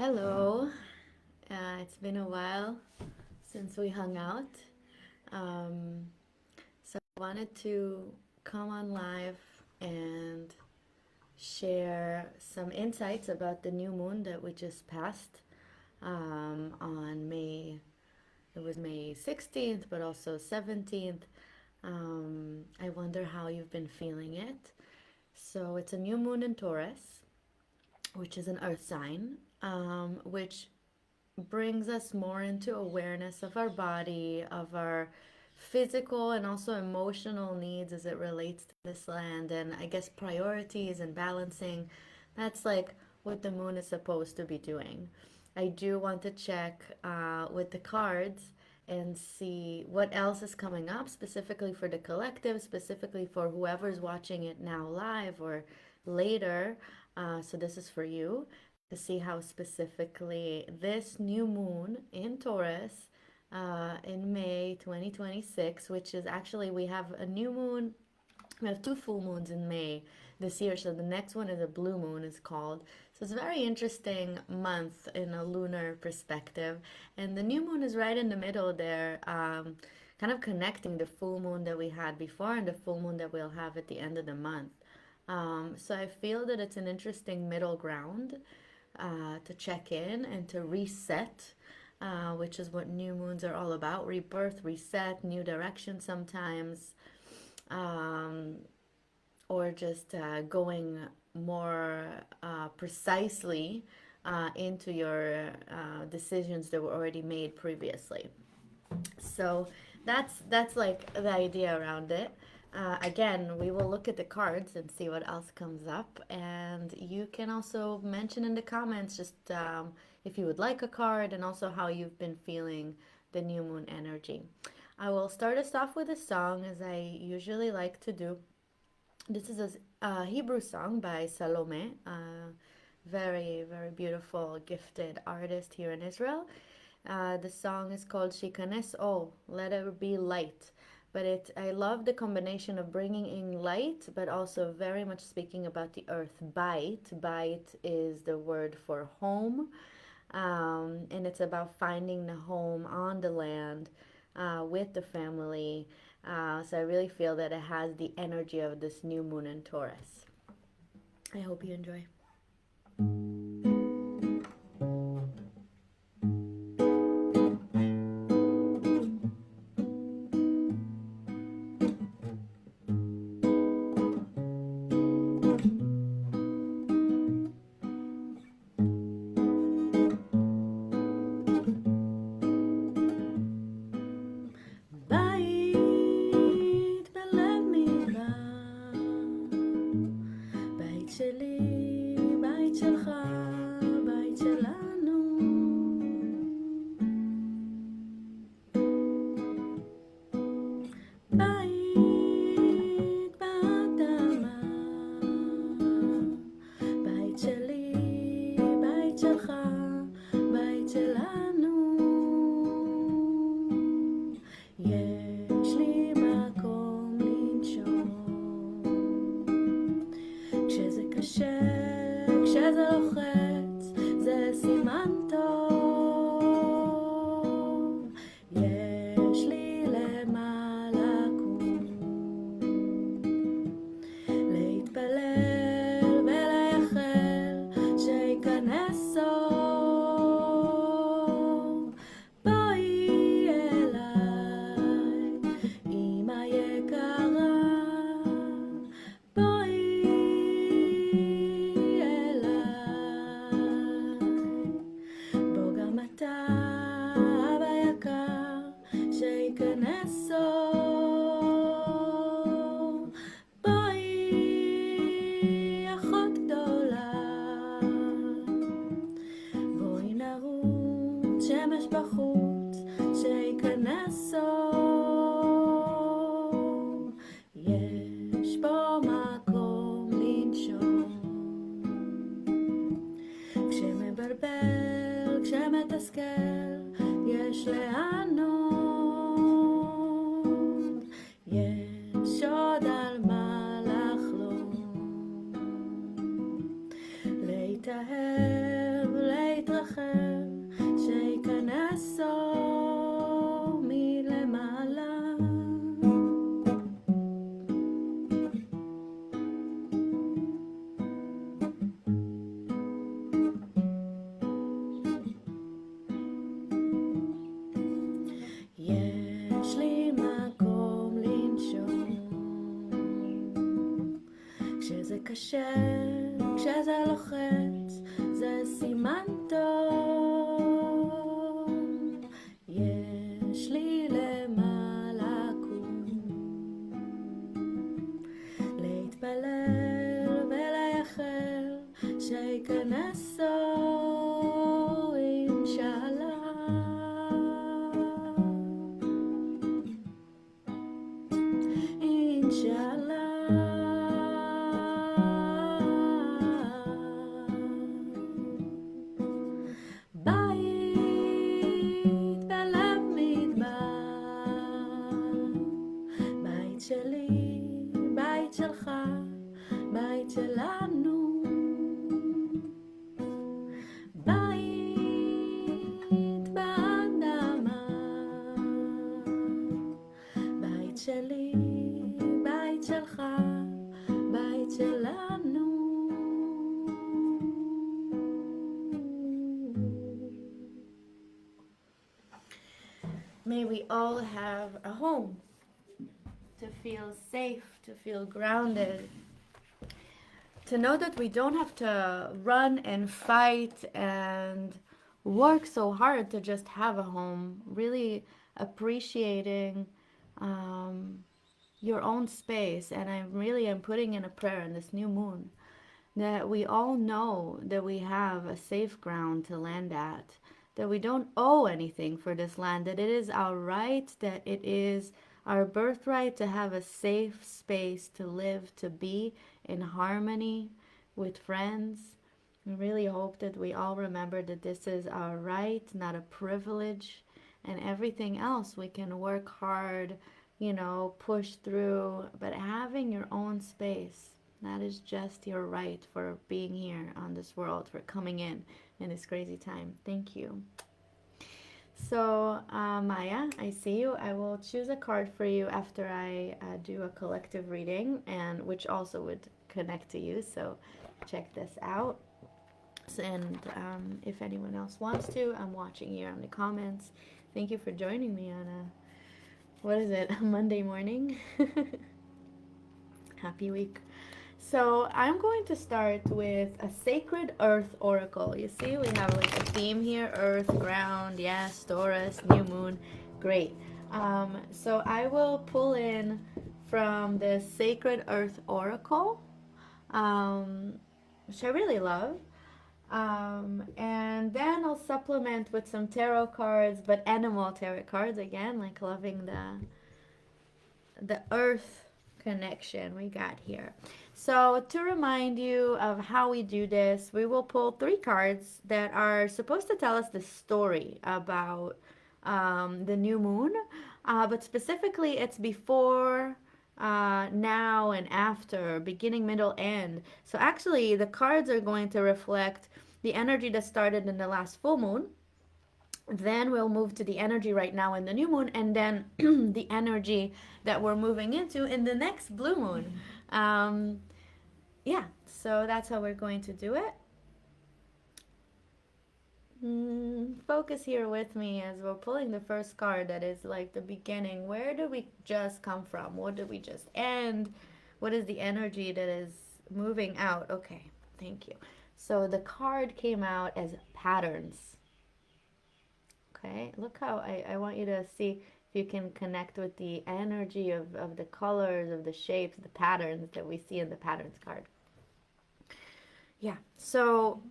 Hello. It's been a while since we hung out. Um, so I wanted to come on live and share some insights about the new moon that we just passed on it was May 16th, but also 17th. I wonder how you've been feeling it. So it's a new moon in Taurus, which is an earth sign, which brings us more into awareness of our body, of our physical and also emotional needs as it relates to this land, and I guess priorities and balancing. That's like what the moon is supposed to be doing. I do want to check with the cards and see what else is coming up specifically for the collective, specifically for whoever's watching it now live or later. So this is for you to see how specifically this new moon in Taurus in May 2026, which is actually, we have a new moon, we have two full moons in May this year. So the next one is a blue moon, is called. So it's a very interesting month in a lunar perspective. And the new moon is right in the middle there, kind of connecting the full moon that we had before and the full moon that we'll have at the end of the month. So I feel that it's an interesting middle ground to check in and to reset, which is what new moons are all about: rebirth, reset, new direction sometimes, um, or just going more precisely into your decisions that were already made previously. So that's like the idea around it. Again, we will look at the cards and see what else comes up, and you can also mention in the comments just if you would like a card and also how you've been feeling the new moon energy. I will start us off with a song, as I usually like to do. This is a Hebrew song by Salome, very, very beautiful, gifted artist here in Israel. The song is called Shikanes O, Let It Be Light. But I love the combination of bringing in light, but also very much speaking about the earth. Bait. Bait is the word for home. And it's about finding the home on the land with the family. So I really feel that it has the energy of this new moon in Taurus. I hope you enjoy. בית בלב מדבר, בית שלי, בית שלך, בית שלנו. בית באדמה, בית שלי, בית שלך, בית שלנו. יש לי מקום לנשום, כשזה קשה, כשזה לוחץ, זה סימן טוב. יש לי למה לקום, להתפלל ולייחל שייכנס סוף. בואי אליי, אמא יקרה, בואי אליי, בוא גם אתה, אבא יקר, שייכנס סוף. בואי אחות גדולה, בואי נרוץ, שמש בחוץ, שייכנס סוף. יש פה מקום לנשום, כשמבלבל, כשמתסכל, יש לענות, יש עוד על מה לחלום, להתאהב, להתרחב, אחר שייכנס אור מלמעלה. יש לי מקום לנשום כשזה קשה, כשזה לוחץ, זה סימן טוב. יש לי למה לקום, להתפלל ולייחל שייכנס אור אינשאללה. אינשאללה. בית בלב מדבר, בית שלי, בית שלך, בית שלנו. בית באדמה, בית שלי, בית שלך, בית שלנו. May we all have a home to feel safe, to feel grounded, to know that we don't have to run and fight and work so hard to just have a home. Really appreciating your own space. And I really am putting in a prayer in this new moon that we all know that we have a safe ground to land at, that we don't owe anything for this land, that it is our right, that it is our birthright to have a safe space to live, to be in harmony with friends. I really hope that we all remember that this is our right, not a privilege, and everything else we can work hard, push through, but having your own space, that is just your right for being here on this world, for coming in this crazy time. Thank you. So, Maya, I see you. I will choose a card for you after I do a collective reading, and which also would connect to you. So, check this out. And if anyone else wants to, I'm watching you on the comments. Thank you for joining me on a Monday morning. Happy week. So I'm going to start with a sacred earth oracle. You see, we have like a theme here: earth, ground, yes, Taurus, new moon. Great. So I will pull in from the sacred earth oracle, which I really love. And then I'll supplement with some tarot cards, but animal tarot cards again, like loving the earth connection we got here. So to remind you of how we do this, we will pull 3 cards that are supposed to tell us the story about the new moon, but specifically it's before, now, and after, beginning, middle, end. So actually the cards are going to reflect the energy that started in the last full moon. Then we'll move to the energy right now in the new moon, and then the energy that we're moving into in the next blue moon. Yeah, so that's how we're going to do it. Focus here with me as we're pulling the first card that is like the beginning. Where do we just come from? What did we just end? What is the energy that is moving out? Okay, thank you. So the card came out as patterns. Okay, look how I want you to see if you can connect with the energy of the colors, of the shapes, the patterns that we see in the patterns card. Yeah, so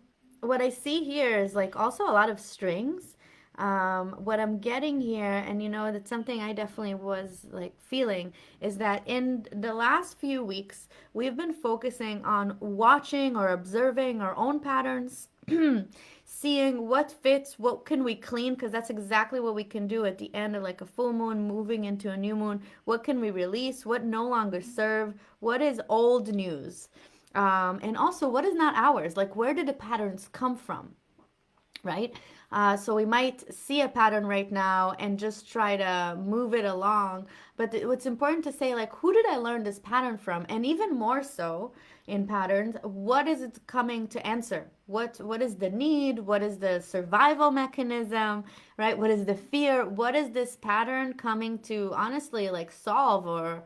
what I see here is like also a lot of strings. What I'm getting here, and that's something I definitely was like feeling, is that in the last few weeks, we've been focusing on watching or observing our own patterns, seeing what fits, what can we clean, because that's exactly what we can do at the end of like a full moon, moving into a new moon. What can we release? What no longer serve? What is old news? And also what is not ours? Like, where did the patterns come from? right? So we might see a pattern right now and just try to move it along. But what's important to say, like, who did I learn this pattern from? And even more so in patterns, what is it coming to answer? What is the need? What is the survival mechanism? Right? What is the fear? What is this pattern coming to honestly like solve or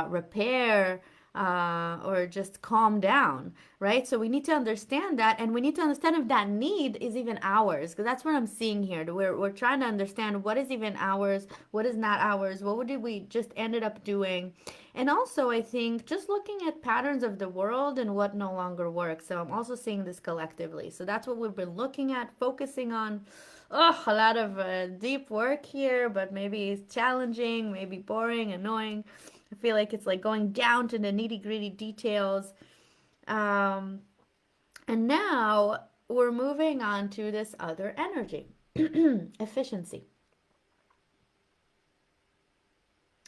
repair? Or just calm down, right? So we need to understand that, and we need to understand if that need is even ours, because that's what I'm seeing here. We're trying to understand what is even ours, what is not ours, what did we just ended up doing, and also I think just looking at patterns of the world and what no longer works. So I'm also seeing this collectively. So that's what we've been looking at, focusing on. Oh, a lot of deep work here, but maybe it's challenging, maybe boring, annoying. I feel like it's like going down to the nitty gritty details. Um, and now we're moving on to this other energy, efficiency.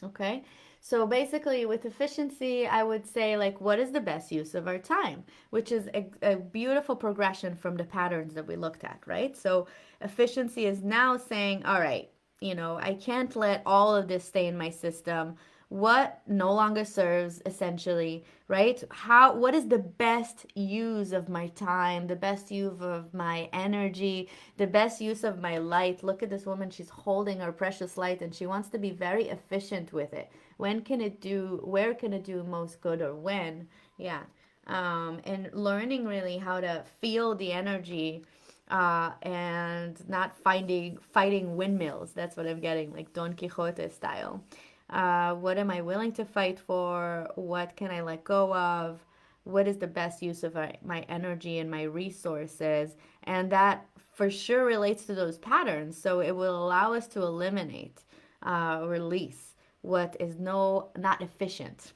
Okay. So basically, with efficiency, I would say, like, what is the best use of our time? Which is a beautiful progression from the patterns that we looked at, right? So, efficiency is now saying, all right, I can't let all of this stay in my system. What no longer serves, essentially, right? What is the best use of my time, the best use of my energy, the best use of my light? Look at this woman, she's holding her precious light and she wants to be very efficient with it. Where can it do most good, or when? Yeah. And learning really how to feel the energy, and not fighting windmills. That's what I'm getting, like Don Quixote style. What am I willing to fight for? What can I let go of? What is the best use of my energy and my resources? And that for sure relates to those patterns. So it will allow us to eliminate, release what is not efficient.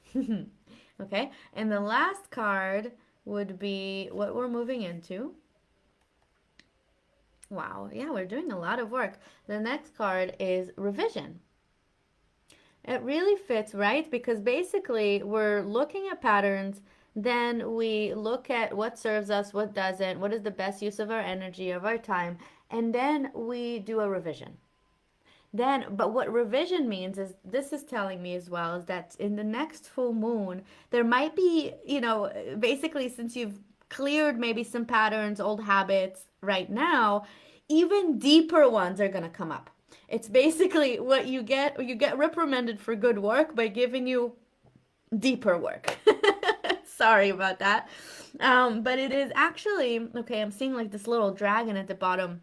Okay. And the last card would be what we're moving into. Wow. Yeah, we're doing a lot of work. The next card is revision. It really fits, right? Because basically, we're looking at patterns, then we look at what serves us, what doesn't, what is the best use of our energy, of our time, and then we do a revision. But what revision means is this is telling me as well is that in the next full moon, there might be, basically, since you've cleared maybe some patterns, old habits right now, even deeper ones are going to come up. It's basically what you get reprimanded for good work by giving you deeper work. Sorry about that. But it is actually, okay, I'm seeing like this little dragon at the bottom.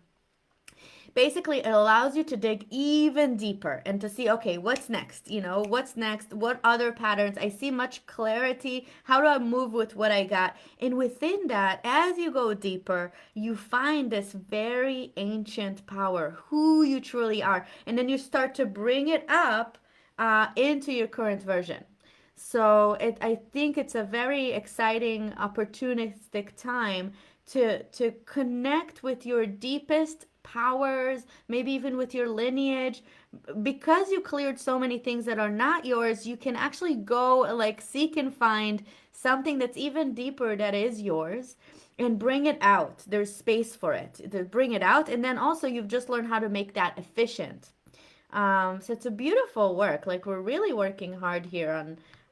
Basically, it allows you to dig even deeper and to see, okay, what's next? What's next? What other patterns? I see much clarity. How do I move with what I got? And within that, as you go deeper, you find this very ancient power, who you truly are. And then you start to bring it up into your current version. So I think it's a very exciting, opportunistic time to connect with your deepest powers, maybe even with your lineage. Because you cleared so many things that are not yours, you can actually go like seek and find something that's even deeper that is yours and bring it out. There's space for it to bring it out. And then also, you've just learned how to make that efficient. So it's a beautiful work. Like, we're really working hard here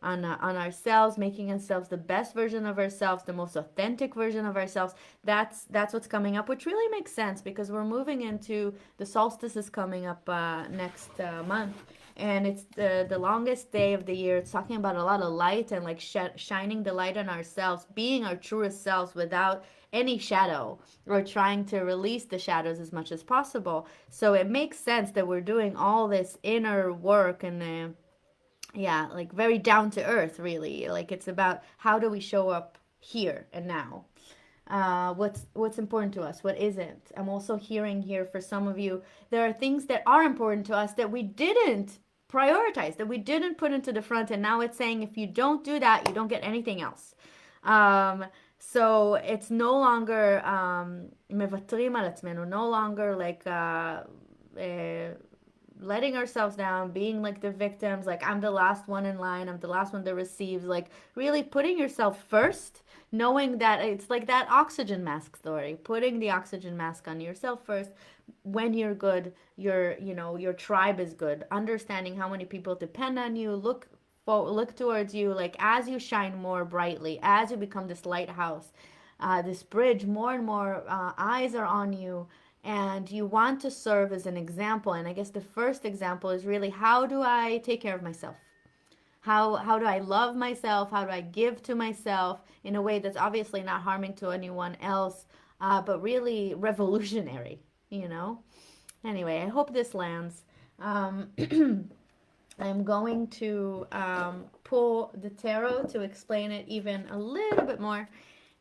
on ourselves, making ourselves the best version of ourselves, the most authentic version of ourselves. That's what's coming up, which really makes sense because we're moving into the solstice is coming up next month. And it's the longest day of the year. It's talking about a lot of light and like shining the light on ourselves, being our truest selves without any shadow, or trying to release the shadows as much as possible. So it makes sense that we're doing all this inner work and yeah, like very down to earth, really. Like, it's about how do we show up here and now. What's important to us, what isn't. I'm also hearing here for some of you, there are things that are important to us that we didn't prioritize, that we didn't put into the front, and now it's saying if you don't do that, you don't get anything else. So it's no longer מוותרים על עצמנו, no longer like letting ourselves down, being like the victims, like I'm the last one in line, I'm the last one that receives, like really putting yourself first, knowing that it's like that oxygen mask story, putting the oxygen mask on yourself first. When you're good, your tribe is good, understanding how many people depend on you, look towards you, like as you shine more brightly, as you become this lighthouse, this bridge, more and more eyes are on you, and you want to serve as an example. And I guess the first example is really, how do I take care of myself? How do I love myself? How do I give to myself in a way that's obviously not harming to anyone else, but really revolutionary, you know? Anyway, I hope this lands. Um, I'm going to pull the tarot to explain it even a little bit more.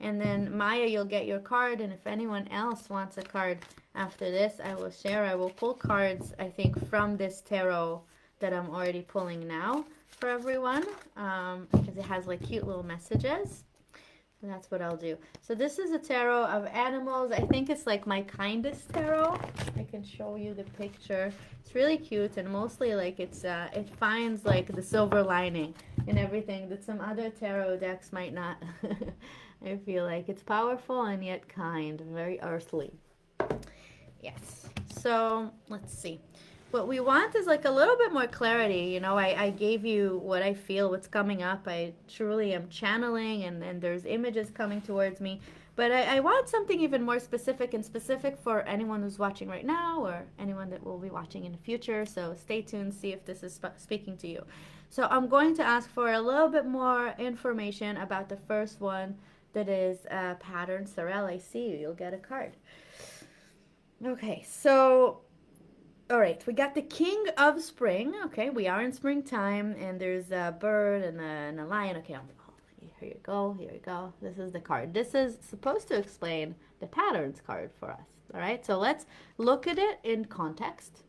And then Maya, you'll get your card. And if anyone else wants a card after this, I will share. I will pull cards, I think, from this tarot that I'm already pulling now for everyone, because it has like cute little messages. And that's what I'll do. So this is a tarot of animals. I think it's like my kindest tarot. I can show you the picture. It's really cute, and mostly like it finds like the silver lining in everything that some other tarot decks might not. I feel like it's powerful and yet kind, very earthly. Yes. So let's see. What we want is like a little bit more clarity. You know, I gave you what I feel, what's coming up. I truly am channeling, and there's images coming towards me. But I want something even more specific, and specific for anyone who's watching right now or anyone that will be watching in the future. So stay tuned, see if this is speaking to you. So I'm going to ask for a little bit more information about the first one, that is pattern. Sorel, I see you. You'll get a card. Okay, so all right, we got the King of Spring. Okay, we are in springtime, and there's a bird and a lion. Okay, here you go, here you go. This is the card. This is supposed to explain the patterns card for us. All right, so let's look at it in context.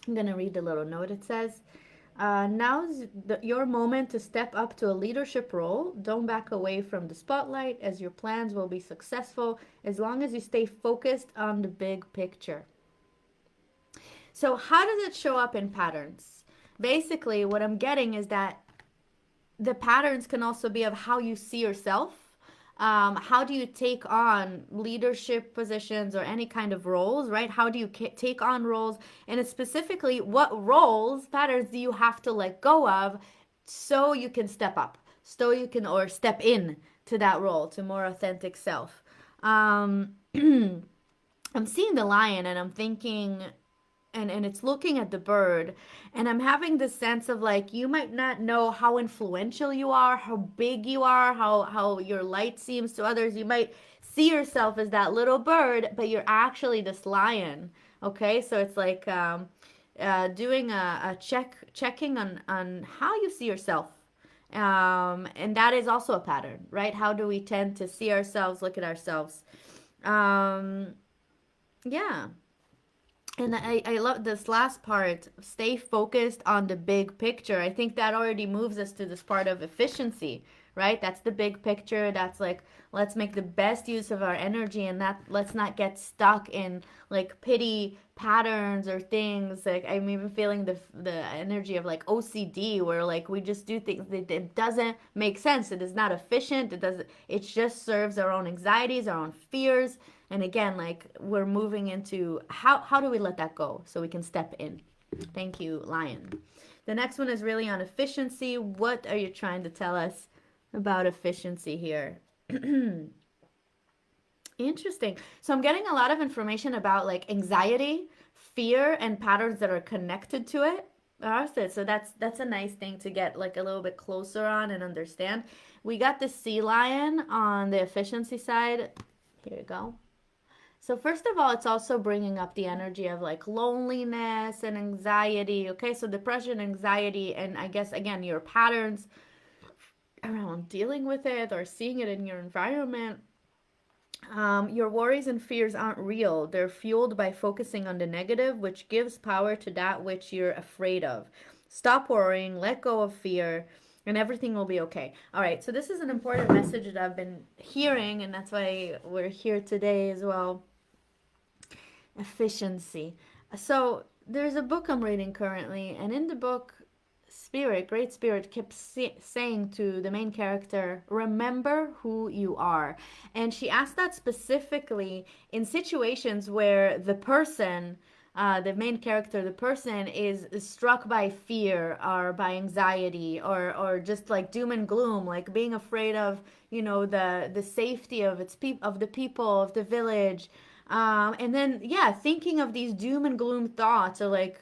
I'm going to read the little note. It says, now's your moment to step up to a leadership role. Don't back away from the spotlight, as your plans will be successful as long as you stay focused on the big picture. So how does it show up in patterns? Basically, what I'm getting is that the patterns can also be of how you see yourself. How do you take on leadership positions or any kind of roles, right? How do you take on roles? And it's specifically, what roles, patterns do you have to let go of so you can step up, so you can, or step in to that role, to more authentic self. I'm seeing the lion, and I'm thinking, and it's looking at the bird, and I'm having this sense of like, you might not know how influential you are, how big you are, how your light seems to others. You might see yourself as that little bird, but you're actually this lion. Okay, so it's like doing a checking on how you see yourself. And that is also a pattern, right? How do we tend to see ourselves, look at ourselves? Yeah. And I love this last part, stay focused on the big picture. I think that already moves us to this part of efficiency, right? That's the big picture. That's like, let's make the best use of our energy, and that let's not get stuck in like pity patterns or things. Like I'm even feeling the energy of like OCD, where like we just do things that it doesn't make sense. It is not efficient. It just serves our own anxieties, our own fears. And again, like we're moving into how do we let that go so we can step in? Thank you, Lion. The next one is really on efficiency. What are you trying to tell us about efficiency here? Interesting. So I'm getting a lot of information about like anxiety, fear, and patterns that are connected to it. So that's a nice thing to get like a little bit closer on and understand. We got the sea lion on the efficiency side. Here you go. So first of all, it's also bringing up the energy of like loneliness and anxiety. Okay, so depression, anxiety, and I guess again, your patterns around dealing with it or seeing it in your environment. Your worries and fears aren't real. They're fueled by focusing on the negative, which gives power to that which you're afraid of. Stop worrying, let go of fear, and everything will be okay. All right, so this is an important message that I've been hearing, and that's why we're here today as well. Efficiency. So there's a book I'm reading currently, and in the book, Spirit, Great Spirit, kept saying to the main character, remember who you are. And she asked that specifically in situations where the main character, the person is struck by fear or by anxiety or just like doom and gloom, like being afraid of, the safety of of the people, of the village. And then, yeah, thinking of these doom and gloom thoughts or like,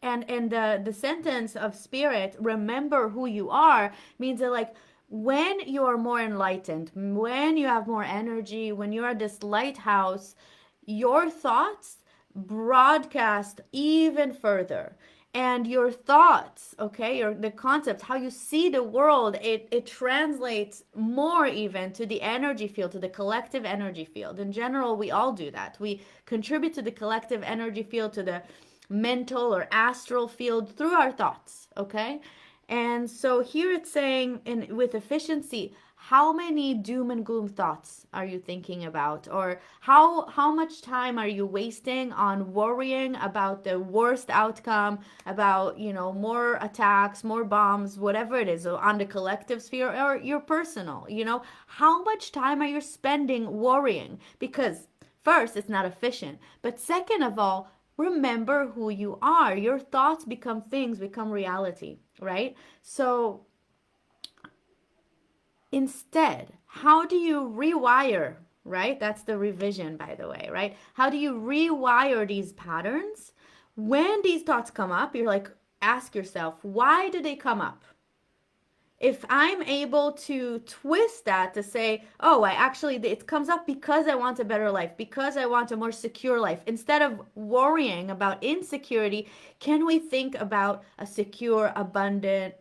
and the sentence of Spirit, remember who you are, means that like when you are more enlightened, when you have more energy, when you are this lighthouse, your thoughts broadcast even further. And your thoughts, okay, the concept, how you see the world, it translates more even to the energy field, to the collective energy field. In general, we all do that. We contribute to the collective energy field, to the mental or astral field through our thoughts, okay? And so here it's saying with efficiency, how many doom and gloom thoughts are you thinking about, or how much time are you wasting on worrying about the worst outcome, about more attacks, more bombs, whatever it is, on the collective sphere or your personal, how much time are you spending worrying? Because first, it's not efficient, but second of all, remember who you are. Your thoughts become things, become reality, right? So instead, how do you rewire, right? That's the revision, by the way, right? How do you rewire these patterns? When these thoughts come up, you're like, ask yourself, why do they come up? If I'm able to twist that to say, oh, it comes up because I want a better life, because I want a more secure life, instead of worrying about insecurity, can we think about a secure, abundant,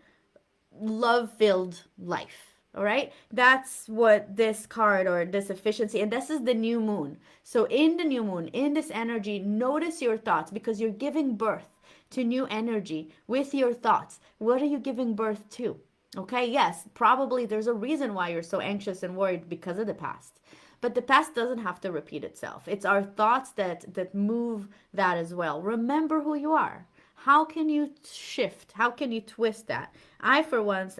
love filled life? All right. That's what this card, or this efficiency, and this is the new moon. So, in the new moon, in this energy, notice your thoughts, because you're giving birth to new energy with your thoughts. What are you giving birth to? Okay. Yes, probably there's a reason why you're so anxious and worried, because of the past. But the past doesn't have to repeat itself. It's our thoughts that move that as well. Remember who you are. How can you shift? How can you twist that? I, for once,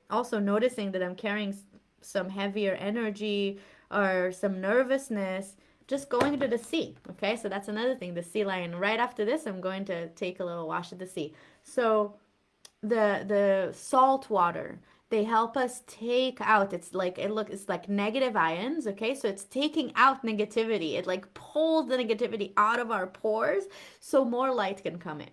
also noticing that I'm carrying some heavier energy or some nervousness, just going to the sea. Okay, so that's another thing, the sea lion. Right after this, I'm going to take a little wash at the sea. So the salt water, they help us take out, it's like negative ions, okay? So it's taking out negativity. It like pulls the negativity out of our pores so more light can come in.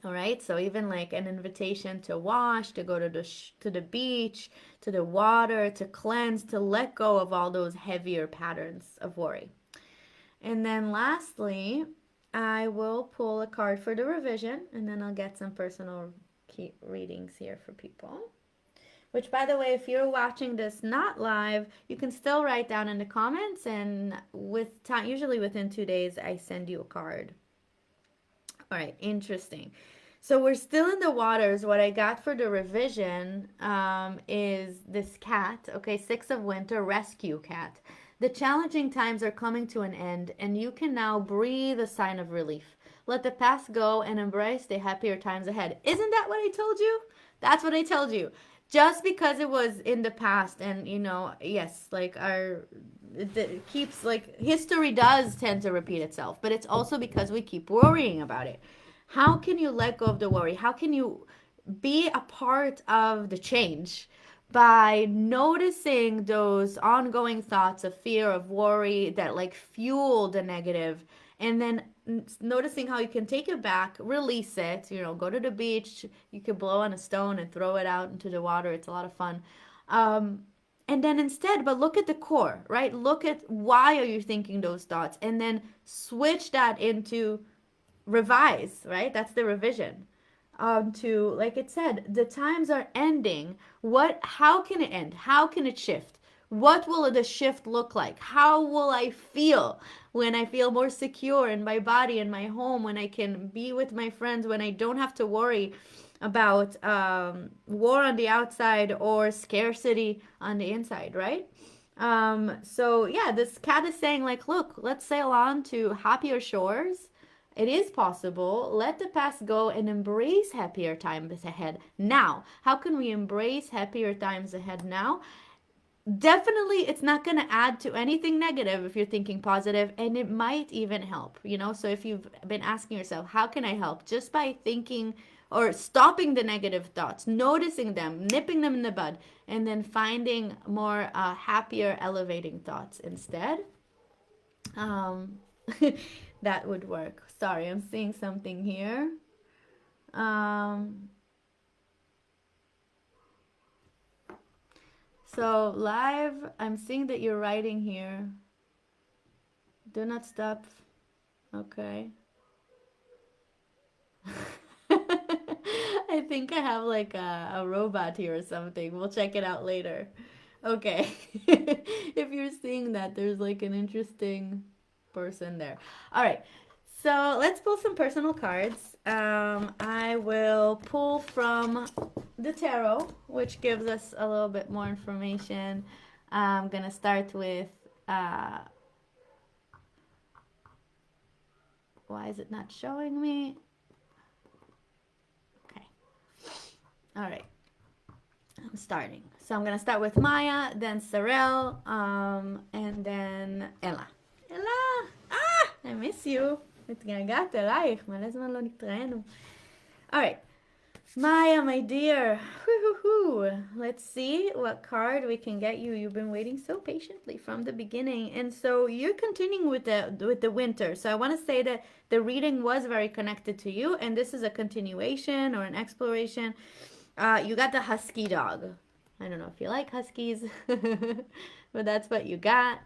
All right, so even like an invitation to wash, to go to the beach, to the water, to cleanse, to let go of all those heavier patterns of worry. And then lastly, I will pull a card for the revision, and then I'll get some personal key readings here for people. Which, by the way, if you're watching this not live, you can still write down in the comments, and with time, usually within 2 days, I send you a card. All right, interesting. So we're still in the waters. What I got for the revision is this cat, okay, Six of Winter, rescue cat. The challenging times are coming to an end, and you can now breathe a sign of relief. Let the past go and embrace the happier times ahead. Isn't that what I told you? That's what I told you. Just because it was in the past, and yes, like it keeps, like, history does tend to repeat itself, but it's also because we keep worrying about it. How can you let go of the worry? How can you be a part of the change? By noticing those ongoing thoughts of fear, of worry that like fuel the negative, and then noticing how you can take it back, release it, go to the beach, you can blow on a stone and throw it out into the water. It's a lot of fun. And then instead, but look at the core, right? Look at why are you thinking those thoughts, and then switch that into revise, right? That's the revision. To, like it said, the times are ending. How can it end? How can it shift? What will the shift look like? How will I feel when I feel more secure in my body, in my home, when I can be with my friends, when I don't have to worry about war on the outside or scarcity on the inside, right? So yeah, this cat is saying like, look, let's sail on to happier shores. It is possible. Let the past go and embrace happier times ahead now. How can we embrace happier times ahead now? Definitely it's not going to add to anything negative if you're thinking positive, and it might even help, so if you've been asking yourself, how can I help, just by thinking or stopping the negative thoughts, noticing them, nipping them in the bud, and then finding more happier, elevating thoughts instead. um that would work. Sorry, I'm seeing something here. um so live, I'm seeing that you're writing here. Do not stop. Okay. I think I have like a robot here or something. We'll check it out later. Okay. If you're seeing that, there's like an interesting person there. All right. So let's pull some personal cards. I will pull from the tarot, which gives us a little bit more information. I'm going to start with why is it not showing me? Okay. All right. I'm starting. So I'm gonna start with Maya, then Sorel, and then Ella. Ella! I miss you. התגעגעת אלייך, מלא זמן לא נתראינו. Alright. Maya, my dear. Let's see what card we can get you. You've been waiting so patiently from the beginning. And so you're continuing with the winter. So I want to say that the reading was very connected to you, and this is a continuation or an exploration. You got the husky dog. I don't know if you like huskies, but that's what you got.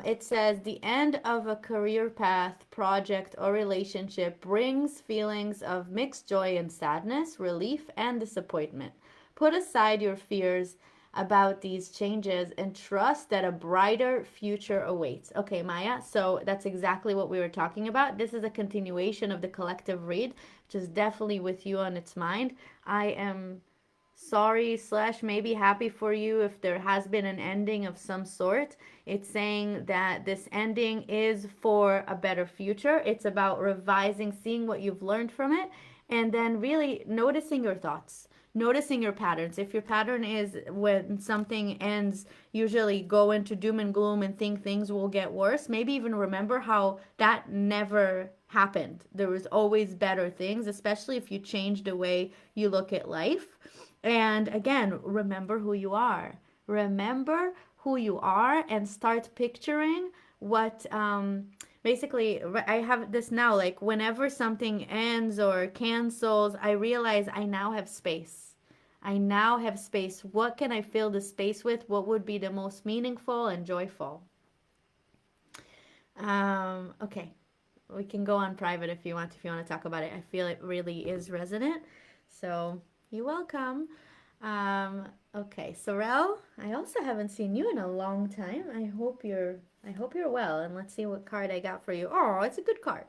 It says the end of a career path, project, or relationship brings feelings of mixed joy and sadness, relief, and disappointment. Put aside your fears about these changes and trust that a brighter future awaits. Okay, Maya, so that's exactly what we were talking about. This is a continuation of the collective read, which is definitely with you on its mind. I am sorry slash maybe happy for you if there has been an ending of some sort. It's saying that this ending is for a better future. It's about revising, seeing what you've learned from it, and then really noticing your thoughts, noticing your patterns. If your pattern is when something ends, usually go into doom and gloom and think things will get worse, maybe even remember how that never happened. There was always better things, especially if you change the way you look at life. And again, remember who you are. Remember who you are and start picturing what basically I have this now, like whenever something ends or cancels, I realize I now have space. I now have space. What can I fill the space with? What would be the most meaningful and joyful? Okay. We can go on private if you want to talk about it. I feel it really is resonant. So you're welcome. Okay, Sorel, I also haven't seen you in a long time. I hope you're well, and let's see what card I got for you. Oh, it's a good card.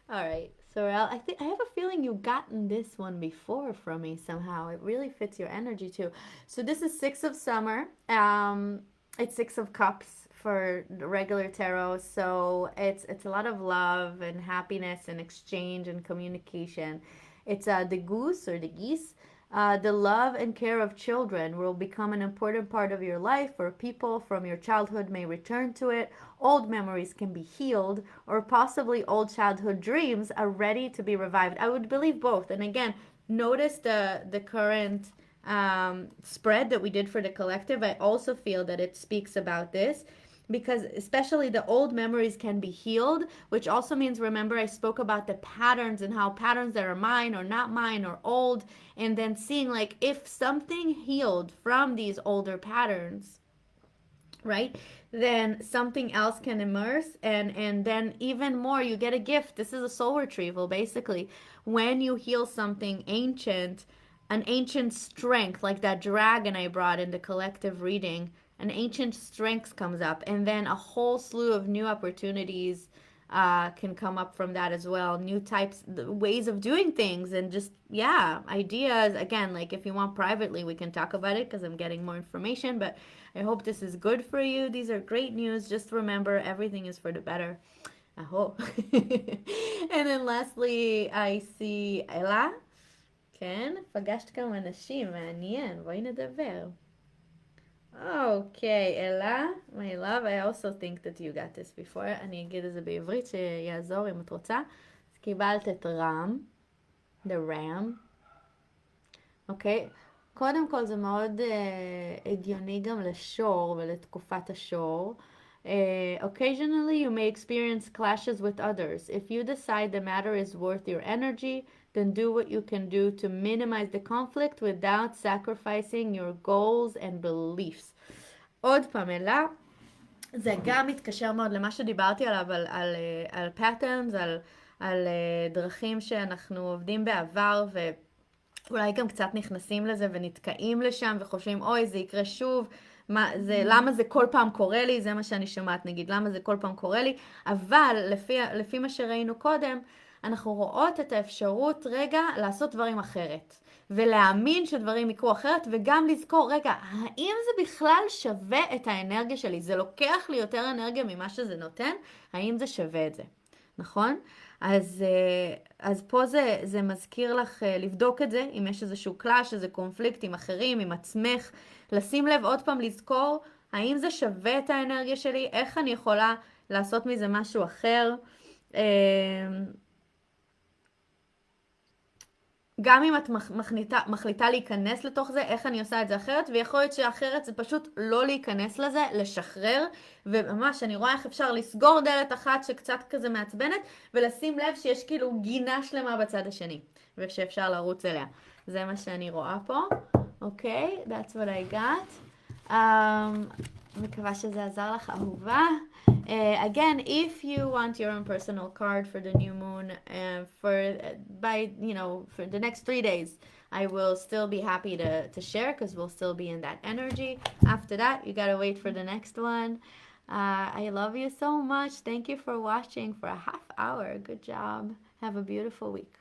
All right, Sorel, I have a feeling you've gotten this one before from me somehow. It really fits your energy too. So this is Six of Summer. It's Six of Cups for the regular tarot. So it's a lot of love and happiness and exchange and communication. It's the goose or the geese. The love and care of children will become an important part of your life, or people from your childhood may return to it. Old memories can be healed, or possibly old childhood dreams are ready to be revived. I would believe both. And again, notice the current spread that we did for the collective. I also feel that it speaks about this, because especially the old memories can be healed, which also means, remember I spoke about the patterns and how patterns that are mine or not mine or old, and then seeing like if something healed from these older patterns, right, then something else can emerge, and then even more, you get a gift. This is a soul retrieval basically. When you heal something ancient, an ancient strength like that dragon I brought in the collective reading, an ancient strength comes up, and then a whole slew of new opportunities can come up from that as well. New types, ways of doing things, and just, yeah, ideas. Again, like if you want privately, we can talk about it because I'm getting more information. But I hope this is good for you. These are great news. Just remember, everything is for the better. I hope. And then lastly, I see Ella. כן, פגשת כמה נשים, מעניין, בואי נדבר. Okay, Ella, my love, I also think that you got this before. אני אגיד את זה בעברית שיעזור אם את רוצה. אז קיבלת את רם, the ram. אוקיי? קודם כל זה מאוד הגיוני גם לשור ולתקופת השור. Occasionally you may experience clashes with others. If you decide the matter is worth your energy, then do what you can do to minimize the conflict without sacrificing your goals and beliefs. עוד פעם, אלה, זה גם מתקשר מאוד למה שדיברתי עליו, על patterns, על דרכים שאנחנו עובדים בעבר ואולי גם קצת נכנסים לזה ונתקעים לשם וחושבים, אוי, זה יקרה שוב, למה זה כל פעם קורה לי, זה מה שאני שומעת, נגיד, למה זה כל פעם קורה לי, אבל לפי מה שראינו קודם, אנחנו רואות את האפשרות רגע לעשות דברים אחרת, ולהאמין שדברים יקרו אחרת, וגם לזכור, רגע, האם זה בכלל שווה את האנרגיה שלי? זה לוקח לי יותר אנרגיה ממה שזה נותן? האם זה שווה את זה? נכון? אז פה זה מזכיר לך לבדוק את זה, אם יש איזשהו קלאש, איזה קונפליקט עם אחרים, עם עצמך, לשים לב עוד פעם לזכור, האם זה שווה את האנרגיה שלי? איך אני יכולה לעשות מזה משהו אחר? גם אם את מחליטה להיכנס לתוך זה, איך אני עושה את זה אחרת, ויכול להיות שאחרת זה פשוט לא להיכנס לזה, לשחרר, וממש אני רואה איך אפשר לסגור דלת אחת שקצת כזה מעצבנת, ולשים לב שיש כאילו גינה שלמה בצד השני, ושאפשר לרוץ אליה. זה מה שאני רואה פה. אוקיי, that's what I got. מקווה שזה עזר לך, אהובה. Again, if you want your own personal card for the new moon for the next 3 days, I will still be happy to share because we'll still be in that energy. After that, you gotta wait for the next one. I love you so much. Thank you for watching for a half hour. Good job. Have a beautiful week.